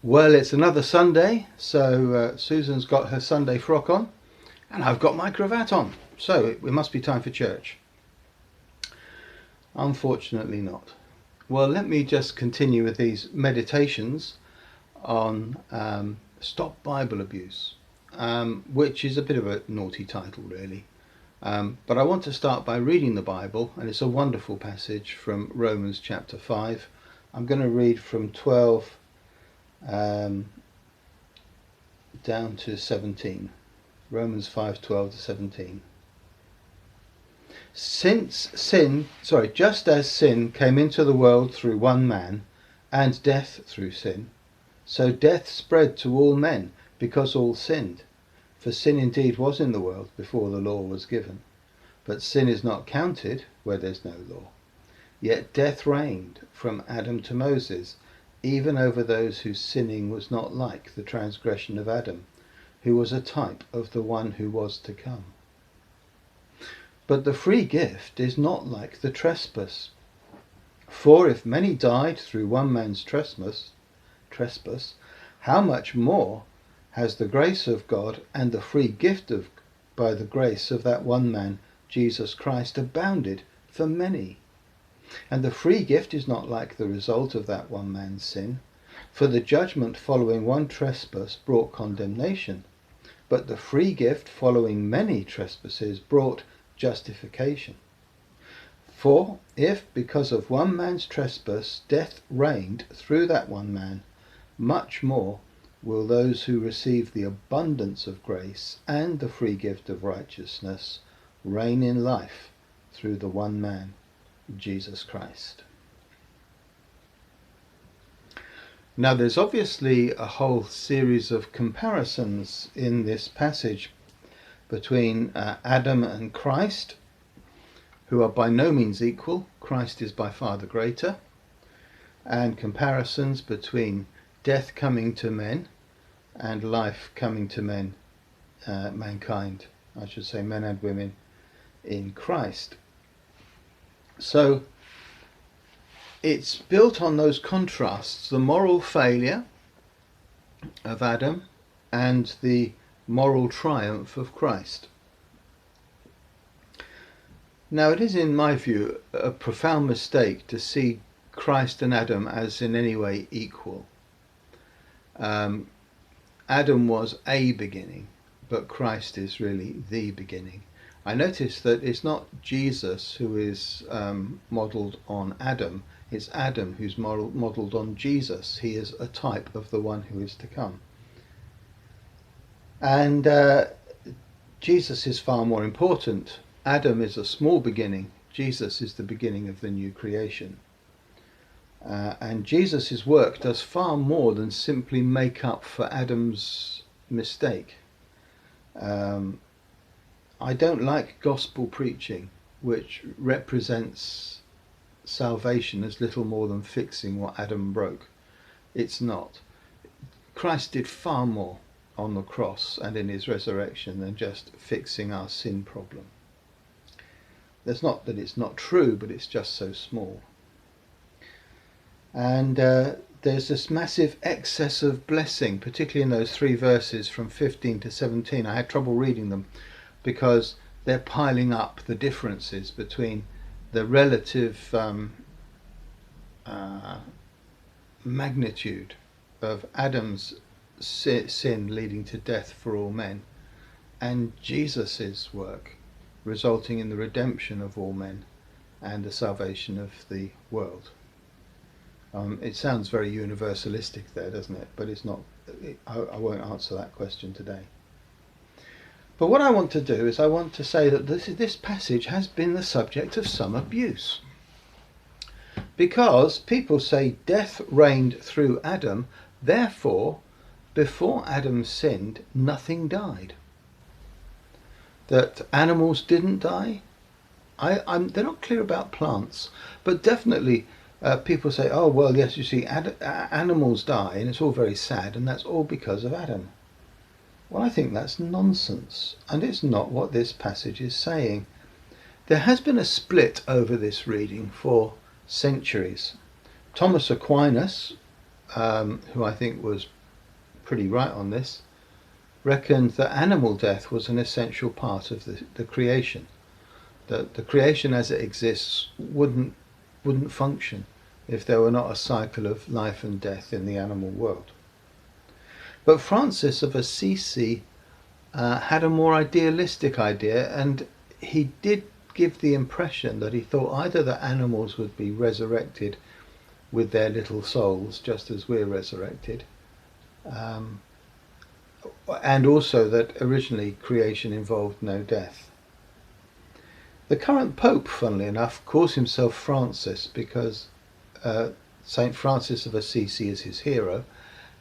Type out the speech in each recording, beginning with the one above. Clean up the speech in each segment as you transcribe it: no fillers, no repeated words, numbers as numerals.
Well, it's another Sunday, so Susan's got her Sunday frock on, and I've got my cravat on. So it must be time for church. Unfortunately not. Well, let me just continue with these meditations on Stop Bible Abuse, which is a bit of a naughty title, really. But I want to start by reading the Bible, and it's a wonderful passage from Romans chapter 5. I'm going to read from 12 down to 17. Romans 5:12 to 17. Just as sin came into the world through one man, and death through sin, so death spread to all men, because all sinned. For sin indeed was in the world before the law was given, but sin is not counted where there's no law. Yet death reigned from Adam to Moses, even over those whose sinning was not like the transgression of Adam, who was a type of the one who was to come. But the free gift is not like the trespass. For if many died through one man's trespass, how much more has the grace of God and the free gift by the grace of that one man, Jesus Christ, abounded for many? And the free gift is not like the result of that one man's sin, for the judgment following one trespass brought condemnation, but the free gift following many trespasses brought justification. For if, because of one man's trespass, death reigned through that one man, much more will those who receive the abundance of grace and the free gift of righteousness reign in life through the one man, Jesus Christ. Now there's obviously a whole series of comparisons in this passage between Adam and Christ, who are by no means equal. Christ is by far the greater. And comparisons between death coming to men and life coming to mankind, I should say men and women in Christ. So it's built on those contrasts, the moral failure of Adam and the moral triumph of Christ. Now it is, in my view, a profound mistake to see Christ and Adam as in any way equal. Adam was a beginning, but Christ is really the beginning. I notice that it's not Jesus who is modelled on Adam, it's Adam who's modelled on Jesus. He is a type of the one who is to come. And Jesus is far more important. Adam is a small beginning. Jesus is the beginning of the new creation. And Jesus' work does far more than simply make up for Adam's mistake. I don't like gospel preaching, which represents salvation as little more than fixing what Adam broke. It's not. Christ did far more on the cross and in his resurrection than just fixing our sin problem. That's not that it's not true, but it's just so small. And there's this massive excess of blessing, particularly in those 3 verses from 15 to 17. I had trouble reading them because they're piling up the differences between the relative magnitude of Adam's sin leading to death for all men, and Jesus's work resulting in the redemption of all men and the salvation of the world. It sounds very universalistic there, doesn't it? But it's not. I won't answer that question today. But what I want to do is I want to say that this passage has been the subject of some abuse. Because people say death reigned through Adam, therefore, before Adam sinned, nothing died. That animals didn't die. They're not clear about plants, but definitely people say, oh, well, yes, you see, animals die, and it's all very sad, and that's all because of Adam. Well, I think that's nonsense, and it's not what this passage is saying. There has been a split over this reading for centuries. Thomas Aquinas, who I think was pretty right on this, reckoned that animal death was an essential part of the creation. That the creation as it exists wouldn't function if there were not a cycle of life and death in the animal world. But Francis of Assisi had a more idealistic idea, and he did give the impression that he thought either that animals would be resurrected with their little souls, just as we're resurrected, and also that originally creation involved no death. The current Pope, funnily enough, calls himself Francis because Saint Francis of Assisi is his hero,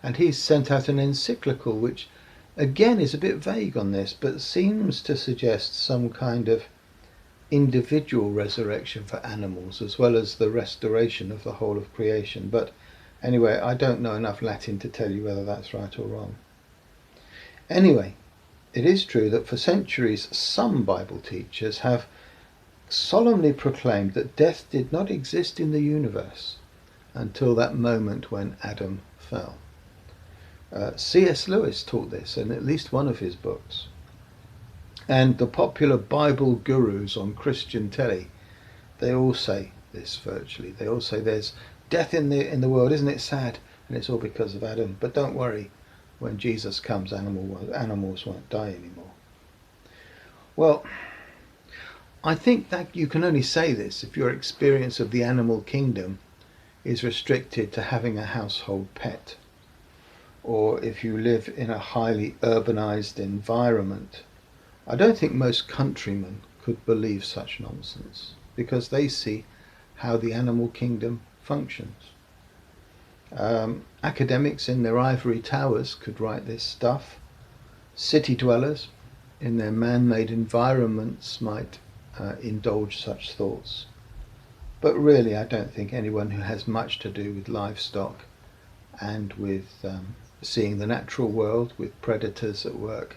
and he's sent out an encyclical which again is a bit vague on this, but seems to suggest some kind of individual resurrection for animals as well as the restoration of the whole of creation. But anyway, I don't know enough Latin to tell you whether that's right or wrong. Anyway, it is true that for centuries some Bible teachers have solemnly proclaimed that death did not exist in the universe until that moment when Adam fell. C.S. Lewis taught this in at least one of his books. And the popular Bible gurus on Christian telly, they all say this virtually. They all say there's death in the world, isn't it sad? And it's all because of Adam. But don't worry, when Jesus comes, animals won't die anymore. Well, I think that you can only say this if your experience of the animal kingdom is restricted to having a household pet, or if you live in a highly urbanized environment. I don't think most countrymen could believe such nonsense, because they see how the animal kingdom functions. Academics in their ivory towers could write this stuff. City dwellers in their man-made environments might indulge such thoughts. But really, I don't think anyone who has much to do with livestock and with seeing the natural world with predators at work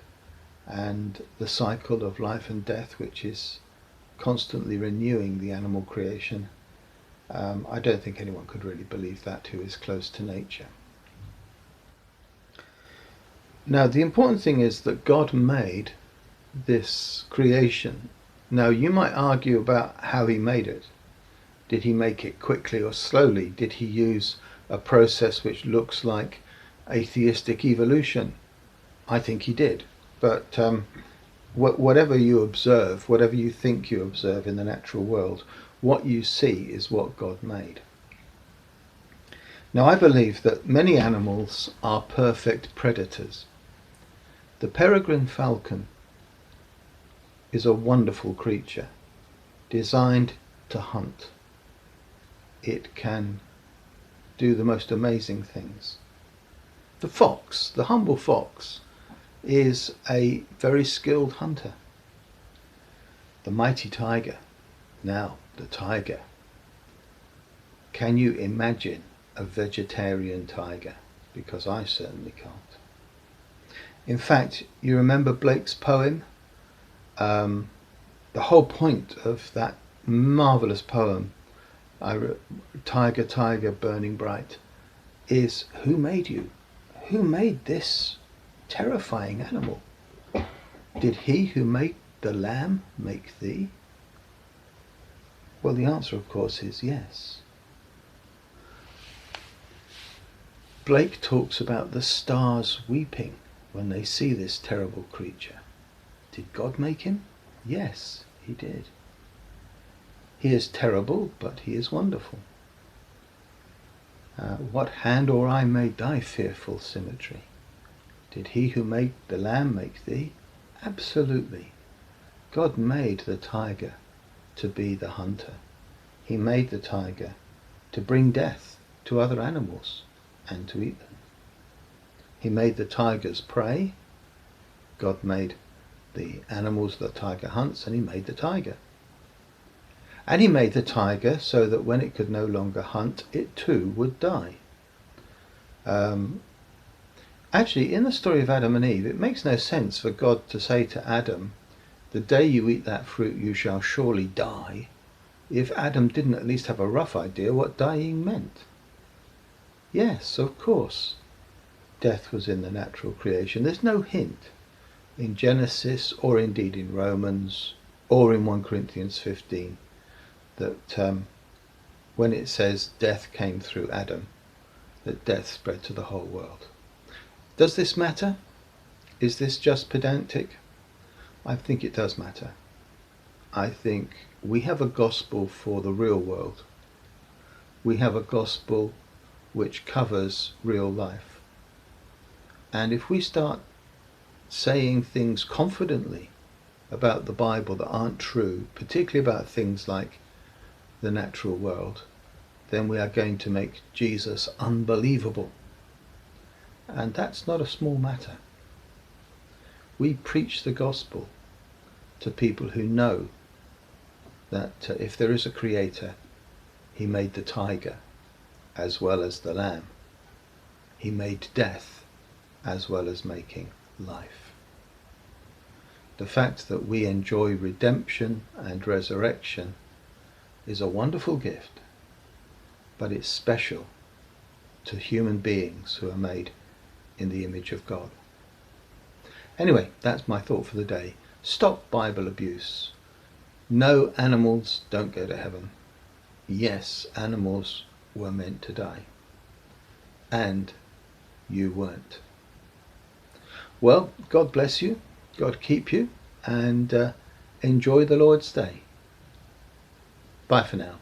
and the cycle of life and death, which is constantly renewing the animal creation, I don't think anyone could really believe that who is close to nature. Now, the important thing is that God made this creation. Now, you might argue about how he made it. Did he make it quickly or slowly? Did he use a process which looks like atheistic evolution? I think he did. But whatever you observe, whatever you think you observe in the natural world, what you see is what God made. Now, I believe that many animals are perfect predators. The peregrine falcon is a wonderful creature, designed to hunt. It can do the most amazing things. The fox, the humble fox, is a very skilled hunter. The mighty tiger. Now, the tiger. Can you imagine a vegetarian tiger? Because I certainly can't. In fact, you remember Blake's poem? The whole point of that marvellous poem, Tiger, Tiger, Burning Bright, is who made you? Who made this terrifying animal? Did he who made the lamb make thee? Well, the answer, of course, is yes. Blake talks about the stars weeping when they see this terrible creature. Did God make him? Yes, he did. He is terrible, but he is wonderful. What hand or eye made thy fearful symmetry? Did he who made the lamb make thee? Absolutely. God made the tiger to be the hunter. He made the tiger to bring death to other animals and to eat them. He made the tiger's prey. God made the animals the tiger hunts, and he made the tiger. And he made the tiger so that when it could no longer hunt, it too would die. Actually, in the story of Adam and Eve, it makes no sense for God to say to Adam, the day you eat that fruit you shall surely die, if Adam didn't at least have a rough idea what dying meant. Yes, of course. death was in the natural creation. There's no hint in Genesis, or indeed in Romans, or in 1 Corinthians 15, that when it says death came through Adam, that death spread to the whole world. Does this matter? Is this just pedantic? I think it does matter. I think we have a gospel for the real world. We have a gospel which covers real life. And if we start saying things confidently about the Bible that aren't true, particularly about things like the natural world, then we are going to make Jesus unbelievable. And that's not a small matter. We preach the gospel to people who know that if there is a creator, he made the tiger as well as the lamb. He made death as well as making life. The fact that we enjoy redemption and resurrection is a wonderful gift, but it's special to human beings who are made in the image of God. Anyway, that's my thought for the day. Stop Bible abuse. No, animals don't go to heaven. Yes, animals were meant to die. And you weren't. Well, God bless you, God keep you, and enjoy the Lord's Day. Bye for now.